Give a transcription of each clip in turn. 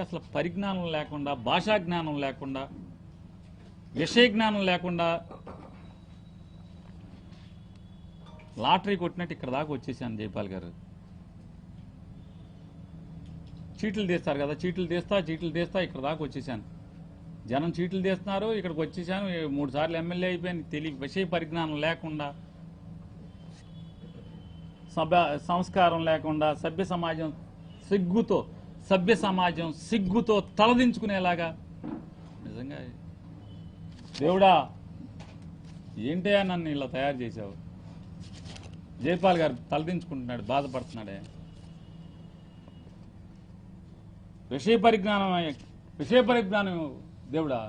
అసలు పరిజ్ఞానం లేకుండా, భాషా జ్ఞానం లేకుండా, విషయ జ్ఞానం లేకుండా లాటరీ కొట్టినట్టు ఇక్కడ దాకా వచ్చేసాను జైపాల్ గారు. చీట్లు తీస్తారు కదా, చీట్లు తీస్తా ఇక్కడ దాకా వచ్చేసాను. జనం చీట్లు తీస్తున్నారు, ఇక్కడికి వచ్చేసాను. 3 సార్లు ఎమ్మెల్యే అయిపోయాను. విషయ పరిజ్ఞానం లేకుండా, సంస్కారం లేకుండా, సభ్య సమాజం సిగ్గుతో తలదించుకునేలాగా. నిజంగా దేవుడా, ఏంటయ్యా నన్ను ఇలా తయారు చేశావు? జైపాల్ గారు తలదించుకుంటున్నాడు, బాధపడుతున్నాడే. విషయ పరిజ్ఞానం దేవుడా,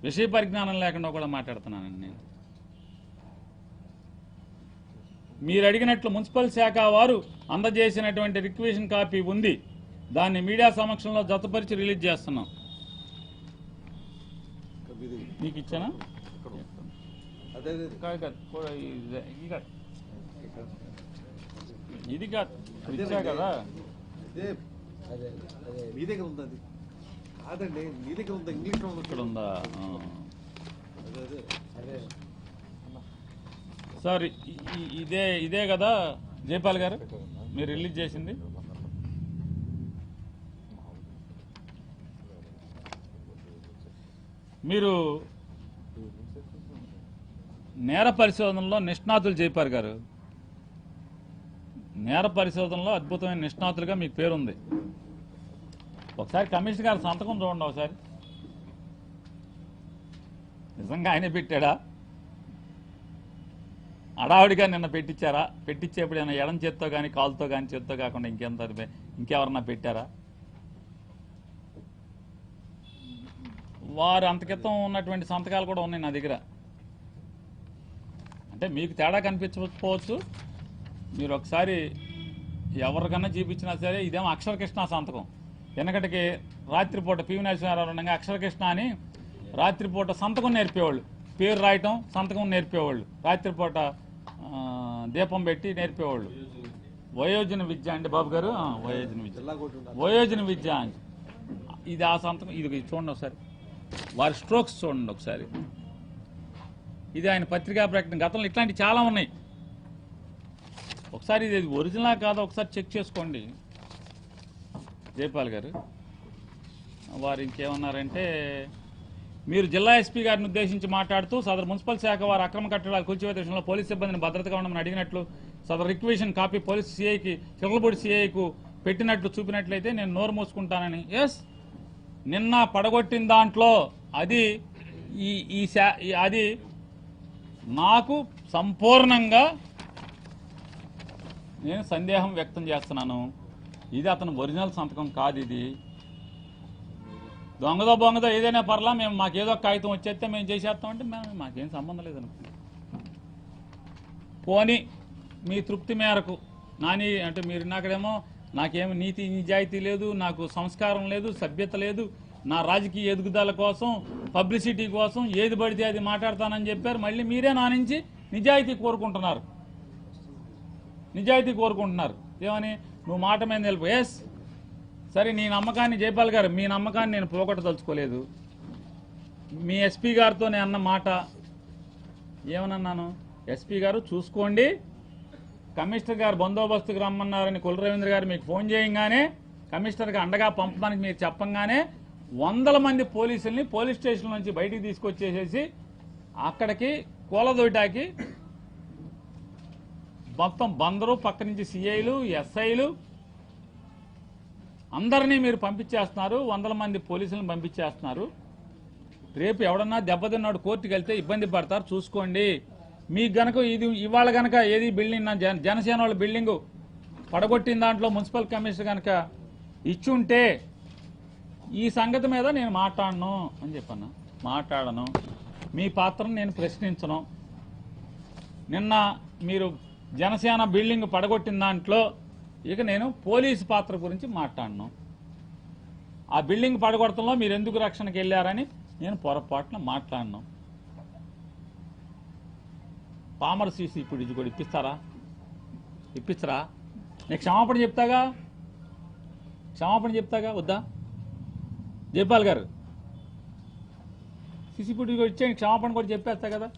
విషయ పరిజ్ఞానం లేకుండా కూడా మాట్లాడుతున్నానండి నేను. మీరు అడిగినట్లు మున్సిపల్ శాఖ వారు అందజేసినటువంటి రిక్వెషన్ కాపీ ఉంది. దాన్ని మీడియా సమక్షంలో జతపరిచి రిలీజ్ చేస్తున్నాం. నీకు ఇచ్చానా? ఇది కాదు, ఇచ్చా కదా. మీ దగ్గర ఉంది అది కాదండి, మీ దగ్గర ఉందా? ఇంగ్లీష్ లో ఇక్కడ ఉందా సార్? ఇదే కదా జైపాల్ గారు మీరు రిలీజ్ చేసింది? మీరు నేర పరిశోధనలో నిష్ణాతులు జైపాల్ గారు. నేర పరిశోధనలో అద్భుతమైన నిష్ణాతులుగా మీకు పేరుంది. ఒకసారి కమిషనర్ గారి సంతకం చూడండి ఒకసారి. నిజంగా ఆయనే పెట్టాడా? అడావుడిగా నిన్న పెట్టించారా? పెట్టించేప్పుడు ఏమైనా ఎడం చేత్తో కానీ, కాలుతో కానీ, చేత్తో కాకుండా ఇంకెవరన్నా పెట్టారా? వారు అంతకితం ఉన్నటువంటి సంతకాలు కూడా ఉన్నాయి నా దగ్గర. అంటే మీకు తేడా కనిపించకపోవచ్చు. మీరు ఒకసారి ఎవరికన్నా చూపించినా సరే, ఇదేమో అక్షరకృష్ణ సంతకం. వెనకటికి రాత్రిపూట పివి నరసింహారావు ఉండగా అక్షరకృష్ణ అని రాత్రిపూట సంతకం నేర్పేవాళ్ళు. పేరు రాయటం, సంతకం నేర్పేవాళ్ళు. రాత్రిపూట దీపం పెట్టి నేర్పేవాళ్ళు. వయోజన విద్య అండి బాబు గారు, వయోజన విద్య. ఇది ఆ సంతకం. ఇది చూడండి ఒకసారి, వారి స్ట్రోక్స్ చూడండి ఒకసారి. ఇది ఆయన పత్రికా ప్రకటన. గతంలో ఇట్లాంటివి చాలా ఉన్నాయి. ఒకసారి ఇది ఒరిజినల్ కాదా ఒకసారి చెక్ చేసుకోండి జైపాల్ గారు. వారు ఇంకేమన్నారంటే, మీరు జిల్లా ఎస్పీ గారిని ఉద్దేశించి మాట్లాడుతూ సదరు మున్సిపల్ శాఖ వారు అక్రమ కట్టడాలు కూల్చివేత విషయంలో పోలీసు సిబ్బందిని భద్రతగా ఉండమని అడిగినట్లు సదరు రిక్వెషన్ కాపీ పోలీసు సిఐకి, చిర్లపూడి సిఐకు పెట్టినట్లు చూపినట్లయితే నేను నోరు మూసుకుంటానని. ఎస్, నిన్న పడగొట్టిన దాంట్లో అది నాకు సంపూర్ణంగా నేను సందేహం వ్యక్తం చేస్తున్నాను. ఇది అతను ఒరిజినల్ సంతకం కాదు. ఇది దొంగదో ఏదైనా పర్లా, మేము మాకేదో కాగితం వచ్చేస్తే మేము చేసేస్తామంటే మాకేం సంబంధం లేదనుకో. పోనీ మీ తృప్తి మేరకు అంటే మీరు నాకడేమో నాకేమో నీతి నిజాయితీ లేదు, నాకు సంస్కారం లేదు, సభ్యత లేదు, నా రాజకీయ ఎదుగుదల కోసం, పబ్లిసిటీ కోసం ఏది పడితే అది మాట్లాడతానని చెప్పారు. మళ్ళీ మీరే నా నుంచి నిజాయితీ కోరుకుంటున్నారు. ఏమని? నువ్వు మాట మీద నిలుపు. ఎస్, సరే, నీ నమ్మకాన్ని జైపాల్ గారు, మీ నమ్మకాన్ని నేను పోగొట్టదలుచుకోలేదు. మీ ఎస్పీ గారితో నేను అన్న మాట ఏమన్నాను? ఎస్పీ గారు చూసుకోండి, కమిషనర్ గారు బందోబస్తుకు రమ్మన్నారని కుల రవీంద్ర గారు మీకు ఫోన్ చేయగానే, కమిషనర్కి అండగా పంపడానికి మీరు చెప్పంగానే 100 మంది పోలీసుల్ని పోలీస్ స్టేషన్ నుంచి బయటికి తీసుకొచ్చేసేసి అక్కడికి కూలదోటాకి మొత్తం బందరు, పక్క నుంచి సిఐలు, ఎస్ఐలు అందరినీ మీరు పంపించేస్తున్నారు. 100 మంది పోలీసులను పంపించేస్తున్నారు. రేపు ఎవడన్నా దెబ్బతిన్నాడు కోర్టుకు వెళ్తే ఇబ్బంది పడతారు, చూసుకోండి. మీకు గనక ఇవాళ గనక ఏది బిల్డింగ్ జనసేన వాళ్ళ బిల్డింగు పడగొట్టిన దాంట్లో మున్సిపల్ కమిషనర్ కనుక ఇచ్చుంటే ఈ సంగతి మీద నేను మాట్లాడను అని చెప్పాను. మాట్లాడను, మీ పాత్రను నేను ప్రశ్నించను. నిన్న మీరు జనసేన బిల్డింగ్ పడగొట్టిన దాంట్లో ఇక నేను పోలీసు పాత్ర గురించి మాట్లాడను. ఆ బిల్డింగ్ పడగొట్టడంలో మీరు ఎందుకు రక్షణకి వెళ్ళారని నేను పొరపాటున మాట్లాడను. పామర్ సీసీ ఇప్పుడు ఇది కూడా ఇప్పిస్తారా? నీకు క్షమాపణ చెప్తాగా. క్షమాపణ చెప్తాగా వద్దా జైపాల్ గారు? సిసి ఫుటేజ్ కూడా ఇచ్చేయండి, క్షమాపణ కూడా చెప్పేస్తా కదా.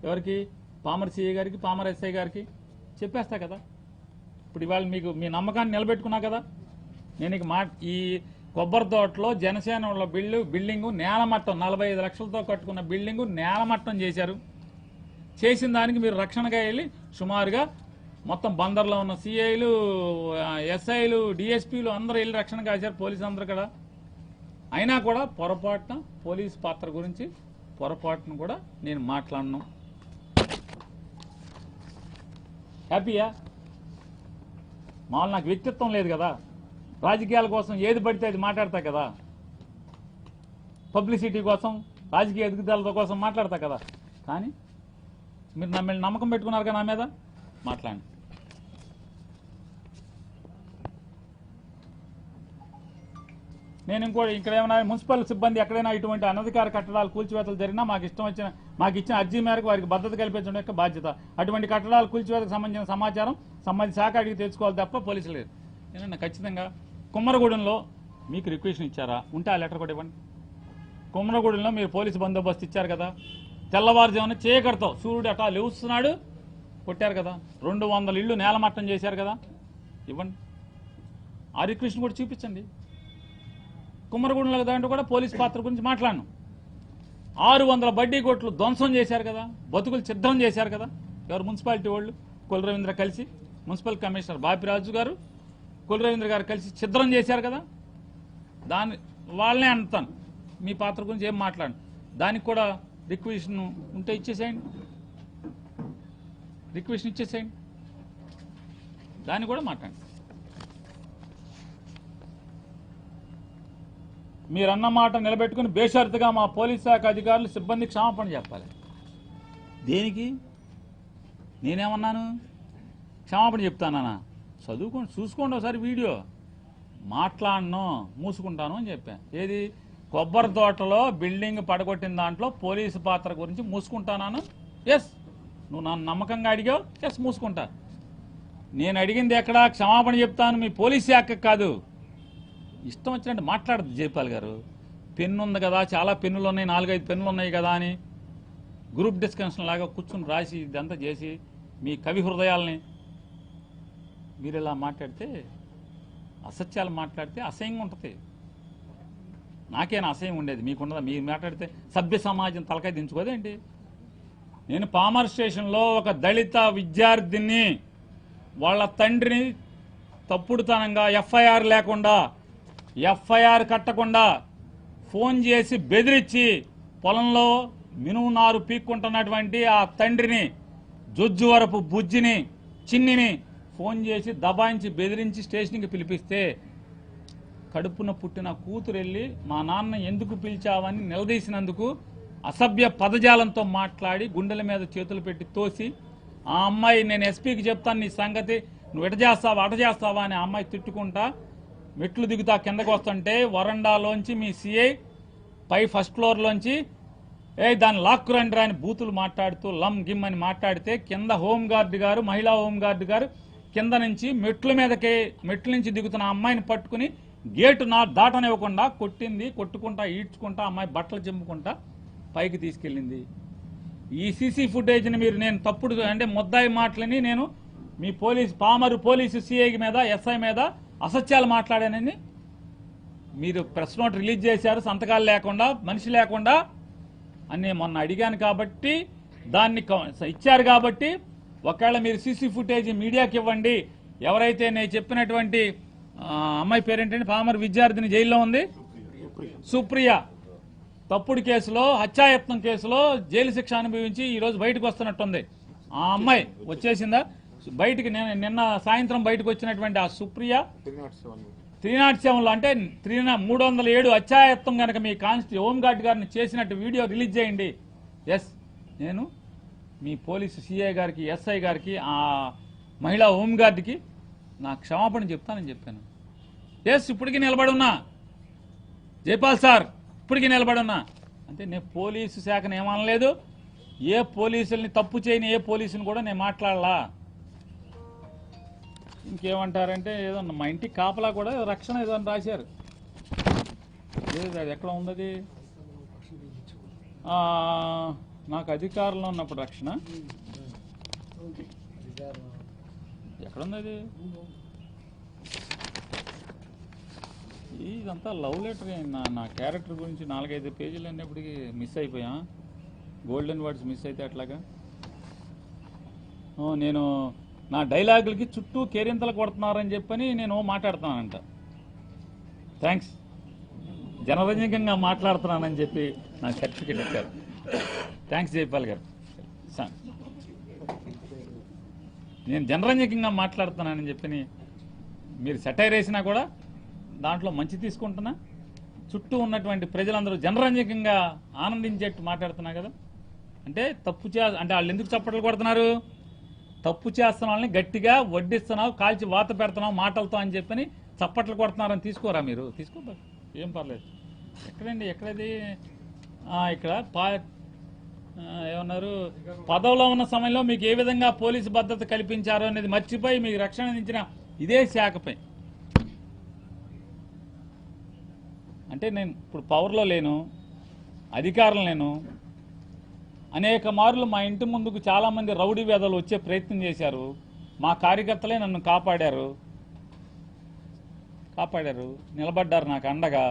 ఎవరికి? పామర్ సిఐ గారికి, పామర్ ఎస్ఐ గారికి చెప్పేస్తా కదా. ఇప్పుడు ఇవాళ మీకు మీ నమ్మకాన్ని నిలబెట్టుకున్నా కదా. నేను ఈ కొబ్బరి తోటలో జనసేన వాళ్ళ బిల్డింగు నేలమట్టం 45 లక్షలతో కట్టుకున్న బిల్డింగు నేలమట్టం చేశారు. చేసిన దానికి మీరు రక్షణగా వెళ్ళి సుమారుగా మొత్తం బందర్లో ఉన్న సిఐలు, ఎస్ఐలు, డిఎస్పీలు అందరూ వెళ్ళి రక్షణ కాశారు, పోలీసు అందరూ కూడా. అయినా కూడా పొరపాటున పోలీసు పాత్ర గురించి పొరపాటును కూడా నేను మాట్లాడను. హ్యాపీయా? మామూలు నాకు వ్యక్తిత్వం లేదు కదా, రాజకీయాల కోసం ఏది పడితే అది మాట్లాడతా కదా, పబ్లిసిటీ కోసం, రాజకీయ ఎదుగుదల కోసం మాట్లాడతా కదా. కానీ మీరు నమ్మకం పెట్టుకున్నారు కదా నా మీద, మాట్లాడండి. నేను ఇంకోటి ఇక్కడ ఏమైనా మున్సిపల్ సిబ్బంది ఎక్కడైనా ఇటువంటి అనధికార కట్టడాలు కూల్చివేతలు జరిగినా మాకు ఇచ్చిన అర్జీ మేరకు వారికి భద్రత కల్పించడం యొక్క బాధ్యత. అటువంటి కట్టడాలు కూల్చివేతకు సంబంధించిన సమాచారం సంబంధిత శాఖ అడిగి తెచ్చుకోవాలి తప్ప పోలీసులు లేదు. ఏమన్నా ఖచ్చితంగా కుమ్మరగూడెంలో మీకు రిక్వెషన్ ఇచ్చారా? ఉంటే ఆ లెటర్ కూడా ఇవ్వండి. కుమ్మరగూడెంలో మీరు పోలీసు బందోబస్తు ఇచ్చారు కదా, తెల్లవారుజామున చీకటితో సూర్యుడు అటా లేస్తున్నాడు కొట్టారు కదా, 200 ఇళ్ళు నేలమట్టం చేశారు కదా, ఇవ్వండి. ఆ రిక్వెషన్ కూడా చూపించండి. కుమ్మరగూడెంలో దాంట్లో కూడా పోలీస్ పాత్ర గురించి మాట్లాడను. 600 బడ్డీ కొట్లు ధ్వంసం చేశారు కదా, బతుకులు సిద్ధం చేశారు కదా. ఎవరు? మున్సిపాలిటీ వాళ్ళు, కొల్లు రవీంద్ర కలిసి, మున్సిపల్ కమిషనర్ బాపిరాజు గారు, కొల్లు రవీంద్ర గారు కలిసి ఛిద్రం చేశారు కదా. వాళ్ళనే అంటాను, మీ పాత్ర గురించి ఏం మాట్లాడను. దానికి కూడా రిక్వెషన్ ఉంటే ఇచ్చేసేయండి, రిక్వెషన్ ఇచ్చేసేయండి, దాన్ని కూడా మాట్లాడండి. మీరన్న మాట నిలబెట్టుకుని బేషరతుగా మా పోలీస్ శాఖ అధికారులు సిబ్బంది క్షమాపణ చెప్పాలి. దేనికి? నేనేమన్నాను? క్షమాపణ చెప్తానా? చదువుకోండి, చూసుకోండి ఒకసారి వీడియో. మాట్లాడను, మూసుకుంటాను అని చెప్పాను. ఏది? కొబ్బరి తోటలో బిల్డింగ్ పడగొట్టిన దాంట్లో పోలీసు పాత్ర గురించి మూసుకుంటాను. ఎస్, నువ్వు నన్ను నమ్మకంగా అడిగావు, ఎస్ మూసుకుంటా. నేను అడిగింది ఎక్కడా? క్షమాపణ చెప్తాను మీ పోలీస్ శాఖకు కాదు. ఇష్టం వచ్చినట్టు మాట్లాడదు జైపాల్ గారు. పెన్ను ఉంది కదా, చాలా పెన్నులు ఉన్నాయి, 4-5 పెన్నులు ఉన్నాయి కదా అని గ్రూప్ డిస్కషన్ లాగా కూర్చుని రాసి ఇదంతా చేసి మీ కవి హృదయాల్ని మీరు ఇలా మాట్లాడితే, అసత్యాలు మాట్లాడితే అసహ్యంగా ఉంటుంది. నాకేనా అసహ్యం ఉండేది? మీకుండదా? మీరు మాట్లాడితే సభ్య సమాజం తలకాయ దించుకోదేంటి? నేను పామర్ స్టేషన్లో ఒక దళిత విద్యార్థిని వాళ్ళ తండ్రిని తప్పుడుతనంగా ఎఫ్ఐఆర్ లేకుండా, ఎఫ్ఐఆర్ కట్టకుండా ఫోన్ చేసి బెదిరించి పొలంలో మినుము నారు పీక్కుంటున్నటువంటి ఆ తండ్రిని, జొజ్జువరపు బుజ్జిని, చిన్నిని ఫోన్ చేసి దబాయించి బెదిరించి స్టేషన్కి పిలిపిస్తే కడుపున పుట్టిన కూతురు వెళ్ళి మా నాన్న ఎందుకు పిలిచావని నిలదీసినందుకు అసభ్య పదజాలంతో మాట్లాడి గుండెల మీద చేతులు పెట్టి తోసి ఆ అమ్మాయి, నేను ఎస్పీకి చెప్తాను నీ సంగతి, నువ్వు ఎట చేస్తావా అట చేస్తావా అని ఆ అమ్మాయి తిట్టుకుంటా మెట్లు దిగుతా కిందకు వస్తుంటే వరండాలోంచి మీ సిఐ పై ఫస్ట్ ఫ్లోర్లోంచి దాన్ని లాక్కురండి అని బూతులు మాట్లాడుతూ లమ్ గిమ్ అని మాట్లాడితే కింద హోంగార్డు గారు, మహిళా హోంగార్డు గారు కింద నుంచి మెట్ల నుంచి దిగుతున్న అమ్మాయిని పట్టుకుని గేటు దాటనివ్వకుండా కొట్టింది, కొట్టుకుంటా ఈడ్చుకుంటా అమ్మాయి బట్టలు చెంపుకుంటా పైకి తీసుకెళ్ళింది. ఈ సీసీ ఫుటేజ్ని మీరు, నేను తప్పుడు అంటే ముద్దాయి మాటలని నేను మీ పామరు పోలీసు సిఐ మీద, ఎస్ఐ మీద అసత్యాలు మాట్లాడానని మీరు ప్రెస్ నోట్ రిలీజ్ చేశారు, సంతకాలు లేకుండా, మనిషి లేకుండా అని నేను మొన్న అడిగాను కాబట్టి, దాన్ని ఇచ్చారు కాబట్టి, ఒకవేళ మీరు సీసీ ఫుటేజ్ మీడియాకి ఇవ్వండి. ఎవరైతే నేను చెప్పినటువంటి అమ్మాయి పేరేంటంటే పామర్ విద్యార్థిని జైల్లో ఉంది, సుప్రియ, తప్పుడు కేసులో, హత్యాయత్నం కేసులో జైలు శిక్ష అనుభవించి ఈరోజు బయటకు వస్తున్నట్టుంది. ఆ అమ్మాయి వచ్చేసిందా బయటికి? నిన్న సాయంత్రం బయటకు వచ్చినటువంటి ఆ సుప్రియ 307లో అంటే 307 హత్యాయత్నం కనుక మీ హోంగార్డ్ గారిని చేసినట్టు వీడియో రిలీజ్ చేయండి. ఎస్, నేను మీ పోలీసు సిఐ గారికి, ఎస్ఐ గారికి, ఆ మహిళా హోంగార్డుకి నా క్షమాపణ చెప్తానని చెప్పాను. ఎస్, ఇప్పటికీ నిలబడున్నా జైపాల్ సార్, ఇప్పటికీ నిలబడున్నా. అంటే నేను పోలీసు శాఖను ఏమనలేదు, ఏ పోలీసుల్ని తప్పు చేయని ఏ పోలీసుని కూడా నేను మాట్లాడలా. ఇంకేమంటారంటే ఏదో మా ఇంటికి కాపలా కూడా రక్షణ ఏదో అని రాశారు. లేదు అది ఎక్కడ ఉంది? నాకు అధికారంలో ఉన్నప్పుడు రక్షణ ఎక్కడుంది అది? ఇదంతా లవ్ లెటర్. నా క్యారెక్టర్ గురించి 4-5 పేజీలు అన్నప్పటికీ మిస్ అయిపోయా. గోల్డెన్ వర్డ్స్ మిస్ అయితే అట్లాగా. నేను నా డైలాగులకి చుట్టూ కేరింతలు కొడుతున్నారని చెప్పని నేను మాట్లాడుతున్నానంట. థ్యాంక్స్, జనరంజకంగా మాట్లాడుతున్నానని చెప్పి నాకు సర్టిఫికేట్ ఇచ్చారు. థ్యాంక్స్ జైపాల్ గారు. నేను జనరంజకంగా మాట్లాడుతున్నానని చెప్పి మీరు సెటైర్ వేసినా కూడా దాంట్లో మంచి తీసుకుంటున్నా. చుట్టూ ఉన్నటువంటి ప్రజలందరూ జనరంజకంగా ఆనందించేట్టు మాట్లాడుతున్నా కదా. అంటే అంటే వాళ్ళు ఎందుకు చప్పట్లు కొడుతున్నారు? తప్పు చేస్తున్న వాళ్ళని గట్టిగా వడ్డిస్తున్నావు, కాల్చి వాత పెడుతున్నావు మాటలతో అని చెప్పని చప్పట్లు కొడుతున్నారని తీసుకోరా మీరు? తీసుకోబా, ఏం పర్లేదు. ఎక్కడండి ఎక్కడది? ఇక్కడ ఏమన్నారు, పదవిలో ఉన్న సమయంలో మీకు ఏ విధంగా పోలీసు భద్రత కల్పించారో అనేది మర్చిపోయి మీకు రక్షణ అందించిన ఇదే శాఖపై. అంటే నేను ఇప్పుడు పవర్లో లేను, అధికారం లేను. అనేక మార్లు మా ఇంటి ముందుకు చాలామంది రౌడీ వేదలు వచ్చే ప్రయత్నం చేశారు. మా కార్యకర్తలే నన్ను కాపాడారు, నిలబడ్డారు నాకు అండగా.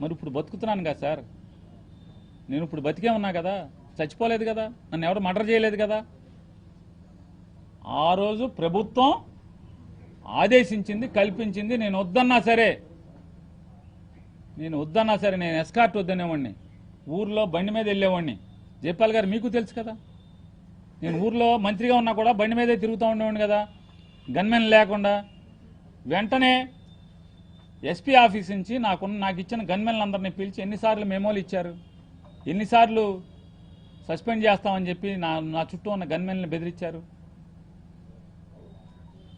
మరి ఇప్పుడు బతుకుతున్నాను కదా సార్, నేను ఇప్పుడు బతికే ఉన్నా కదా, చచ్చిపోలేదు కదా, నన్ను ఎవరు మర్డర్ చేయలేదు కదా. ఆ రోజు ప్రభుత్వం ఆదేశించింది, కల్పించింది. నేను వద్దన్నా సరే నేను ఎస్కార్ట్ వద్దనేవాడిని, ఊర్లో బండి మీద వెళ్ళేవాడిని. జైపాల్ గారు మీకు తెలుసు కదా, నేను ఊర్లో మంత్రిగా ఉన్నా కూడా బండి మీదే తిరుగుతూ ఉండేవాడిని కదా, గన్మెన్ లేకుండా. వెంటనే ఎస్పీ ఆఫీస్ నుంచి నాకు ఇచ్చిన గన్మెన్లందరినీ పిలిచి ఎన్నిసార్లు మెమోలు ఇచ్చారు, ఎన్నిసార్లు సస్పెండ్ చేస్తామని చెప్పి నా చుట్టూ ఉన్న గన్మెన్లను బెదిరించారు.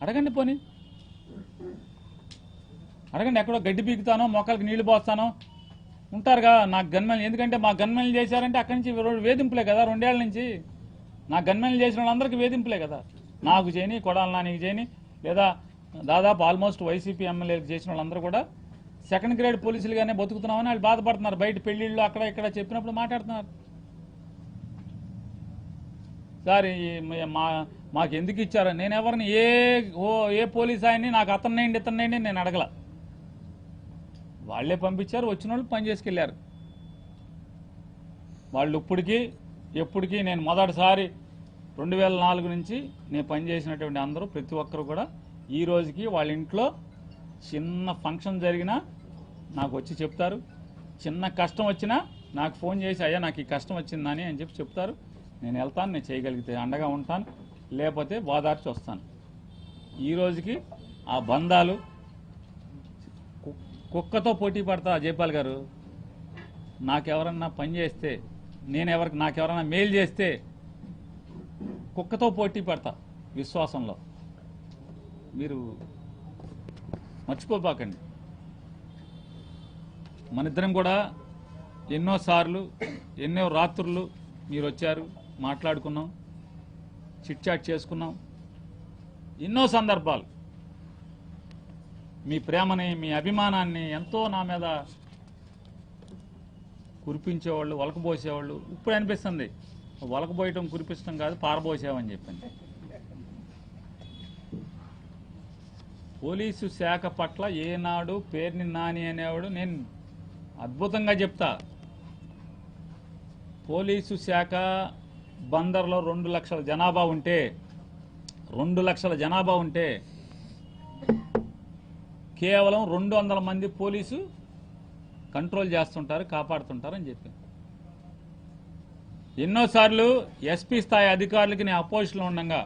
అడగండి, పోనీ అడగండి. ఎక్కడో గడ్డి పీకుతానో, మొక్కలకి నీళ్లు పోస్తానో ఉంటారుగా నాకు గన్మెన్లు. ఎందుకంటే మా గన్మెన్లు చేశారంటే అక్కడి నుంచి వేధింపులే కదా. 2 ఏళ్ల నుంచి నా గన్మెన్లు చేసిన వాళ్ళందరికీ వేధింపులే కదా. నాకు చేయని, కొడాల నానికి చేయని, లేదా దాదాపు ఆల్మోస్ట్ వైసీపీ ఎమ్మెల్యేలకు చేసిన వాళ్ళందరూ కూడా 2nd గ్రేడ్ పోలీసులుగానే బతుకుతున్నామని వాళ్ళు బాధపడుతున్నారు. బయట పెళ్లిళ్ళు అక్కడ ఇక్కడ చెప్పినప్పుడు మాట్లాడుతున్నారు. సార్ మాకు ఎందుకు ఇచ్చారు? నేను ఎవరిని ఏ పోలీస్ ఆయన్ని నాకు అతన్నేండి ఇతన్నేండి నేను అడగల. వాళ్లే పంపించారు, వచ్చిన వాళ్ళు పని చేసుకెళ్లారు. వాళ్ళు ఎప్పటికీ నేను మొదటిసారి 2004 నుంచి నేను పనిచేసినటువంటి అందరూ ప్రతి ఒక్కరు కూడా ఈ రోజుకి వాళ్ళ ఇంట్లో చిన్న ఫంక్షన్ జరిగినా నాకు వచ్చి చెప్తారు. చిన్న కష్టం వచ్చినా నాకు ఫోన్ చేసి, అయ్యా నాకు ఈ కష్టం వచ్చిందని అని చెప్పి చెప్తారు. నేను వెళ్తాను, నేను చేయగలిగితే అండగా ఉంటాను, లేకపోతే ఓదార్చి వస్తాను. ఈ రోజుకి ఆ బంధాలు కుక్కతో పోటీ పడతా. జైపాల్ గారు, నాకెవరన్నా పని చేస్తే, నాకెవరన్నా మేలు చేస్తే కుక్కతో పోటీ పడతా విశ్వాసంలో. మీరు మర్చిపోబాకండి. మనిద్దరం కూడా ఎన్నోసార్లు, ఎన్నో రాత్రులు మీరు వచ్చారు, మాట్లాడుకున్నాం, చిట్ చాట్ చేసుకున్నాం. ఎన్నో సందర్భాలు మీ ప్రేమని, మీ అభిమానాన్ని ఎంతో నా మీద కురిపించేవాళ్ళు, వలకబోసేవాళ్ళు. ఇప్పుడు అనిపిస్తుంది వలకబోయటం కురిపించడం కాదు, పారబోసావని చెప్పండి. పోలీసు శాఖ పట్ల ఏనాడు పేర్ని నాని అనేవాడు, నేను అద్భుతంగా చెప్తా. పోలీసు శాఖ బందర్లో 2 లక్షల జనాభా ఉంటే, 2 లక్షల జనాభా ఉంటే కేవలం 200 మంది పోలీసు కంట్రోల్ చేస్తుంటారు, కాపాడుతుంటారు అని చెప్పి ఎన్నోసార్లు ఎస్పీ స్థాయి అధికారులకి నేను అపోజిషన్లో ఉండగా,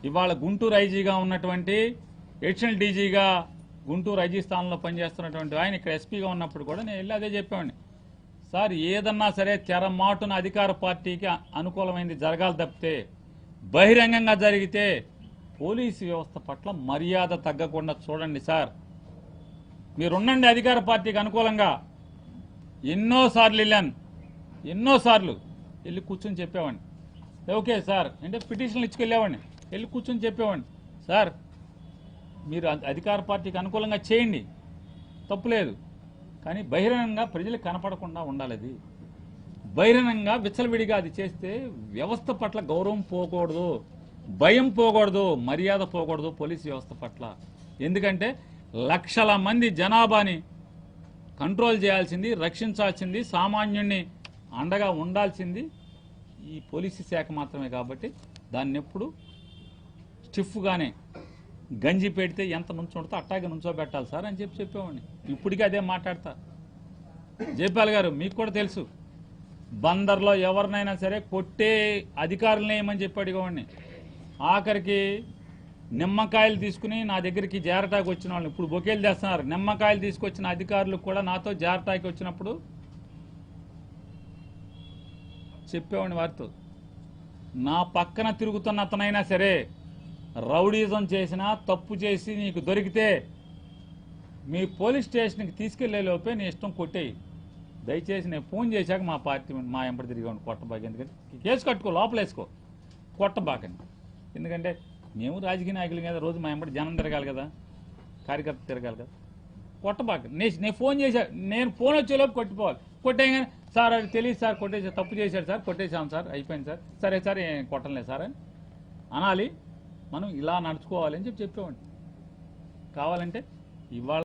ఇవాళ గుంటూరు ఐజీగా ఉన్నటువంటి, ఎడిషనల్ డీజీగా గుంటూరు ఐజీ స్థానంలో పనిచేస్తున్నటువంటి ఆయన ఇక్కడ ఎస్పీగా ఉన్నప్పుడు కూడా నేను వెళ్ళి అదే చెప్పేవాడిని. సార్, ఏదన్నా సరే తెరమాటున అధికార పార్టీకి అనుకూలమైంది జరగాలి తప్పితే, బహిరంగంగా జరిగితే పోలీసు వ్యవస్థ పట్ల మర్యాద తగ్గకుండా చూడండి సార్. మీరుండండి అధికార పార్టీకి అనుకూలంగా. ఎన్నోసార్లు వెళ్ళాను, ఎన్నోసార్లు వెళ్ళి కూర్చొని చెప్పేవాడిని. ఓకే సార్ అంటే పిటిషన్లు ఇచ్చుకెళ్ళేవాడిని. వెళ్ళి కూర్చొని చెప్పేవాడిని, సార్ మీరు అధికార పార్టీకి అనుకూలంగా చేయండి, తప్పులేదు, కానీ బహిరంగంగా ప్రజలకు కనపడకుండా ఉండాలి. అది బహిరంగంగా విచ్చలవిడిగా అది చేస్తే వ్యవస్థ పట్ల గౌరవం పోకూడదు, భయం పోకూడదు, మర్యాద పోకూడదు పోలీసు వ్యవస్థ పట్ల. ఎందుకంటే లక్షల మంది జనాభాని కంట్రోల్ చేయాల్సింది, రక్షించాల్సింది, సామాన్యుణ్ణి అండగా ఉండాల్సింది ఈ పోలీసు శాఖ మాత్రమే. కాబట్టి దాన్ని ఎప్పుడు స్టిఫ్గానే గంజి పెడితే ఎంత నుంచోడితే అట్టాగే నుంచోబెట్టాలి సార్ అని చెప్పేవాడిని. ఇప్పటికీ అదే మాట్లాడతా. జైపాల్ గారు మీకు కూడా తెలుసు, బందర్లో ఎవరినైనా సరే కొట్టే అధికారులనే ఏమని చెప్పి అడిగేవాడిని. ఆఖరికి నిమ్మకాయలు తీసుకుని నా దగ్గరికి జారటాకి వచ్చిన వాళ్ళని ఇప్పుడు బొకేలు తెస్తున్నారు. నిమ్మకాయలు తీసుకొచ్చిన అధికారులు కూడా నాతో జారటాకి వచ్చినప్పుడు చెప్పేవాడిని వారితో, నా పక్కన తిరుగుతున్న అతనైనా సరే రౌడీజం చేసినా తప్పు చేసి నీకు దొరికితే మీ పోలీస్ స్టేషన్కి తీసుకెళ్లే లోపే నీ ఇష్టం కొట్టేయి. దయచేసి నేను ఫోన్ చేశాక మా పార్టీ మా ఎంపటి తిరిగి కొట్టబాకి, ఎందుకంటే కేసు కట్టుకో, లోపలేసుకో, కొట్టబాకండి. ఎందుకంటే మేము రాజకీయ నాయకుల మీద రోజు మా ఎంపటి జనం తిరగాలి కదా, కార్యకర్త తిరగాలి కదా, కొట్టబాకండి. నేను ఫోన్ చేశా, నేను ఫోన్ వచ్చేలోపు కొట్టిపోవాలి. కొట్టేయగానే సార్ అది తెలియదు సార్, కొట్టేసా, తప్పు చేశాడు సార్, కొట్టేశాం సార్, అయిపోయింది సార్, సరే సార్ ఏం కొట్టలేదు సార్ అని అనాలి. మనం ఇలా నడుచుకోవాలి అని చెప్పేవాడిని. కావాలంటే ఇవాళ